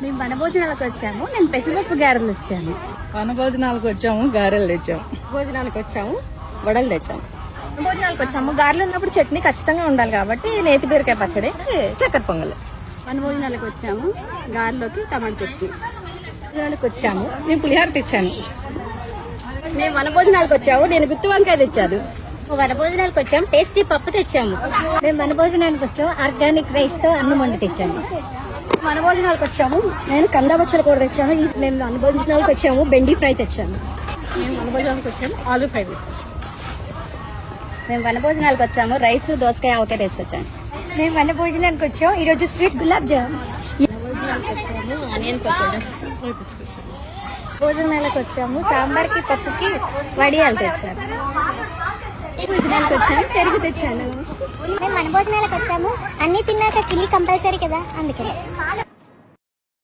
మేము వనభోజనాలకు వచ్చాము. నేను పెసరపప్పు గారెలు వచ్చాను. వనభోజనాలకు వచ్చాము, గారెలు తెచ్చాము. భోజనాలకు వచ్చాము, వడలు తెచ్చాము. భోజనాలకు వచ్చాము, గారెలు ఉన్నప్పుడు చట్నీ ఖచ్చితంగా ఉండాలి కాబట్టి నేతి బీరకాయ పచ్చడి, చక్కెర పొంగల్. వనభోజనాలకు వచ్చాము, గారెలోకి టమాటా చట్నీ. భోజనాలకు వచ్చాము, నేను పులిహార తెచ్చాను. మేము వనభోజనాలకు వచ్చాము, నేను గుత్తి వంకాయ తెచ్చాను. వనభోజనాలకు వచ్చాము, టేస్టీ పప్పు తెచ్చాము. మేము వనభోజనానికి వచ్చాము, ఆర్గానిక్ రైస్ తో అన్నం వండి తెచ్చాము. వనభోజనాలకు వచ్చాము, నేను కందబచ్చల కూర తెచ్చాను. మేము వనభోజనాలకు వచ్చాము, బెండి ఫ్రై తెచ్చాను. మేము వనభోజనానికి వచ్చాము, ఆలూ ఫ్రై తీసుకొచ్చాము. మేము వనభోజనాలకు వచ్చాము, రైస్ దోసకాయ ఆవకాయ తీసుకొచ్చాను. మేము వనభోజనానికి వచ్చాము, ఈరోజు స్వీట్ గులాబ్ జామ్. ఆనియన్ పకోడా తీసుకొచ్చాము. భోజనాలకు వచ్చాము, సాంబార్కి పప్పుకి వడియాలు తెచ్చాము. భోజనాలకు వచ్చాము, పెరుగు తెచ్చాను. మేము వనభోజనాలకు వచ్చాము, అన్ని తిన్నాక కిల్లి కంపల్సరీ కదా, అందుకే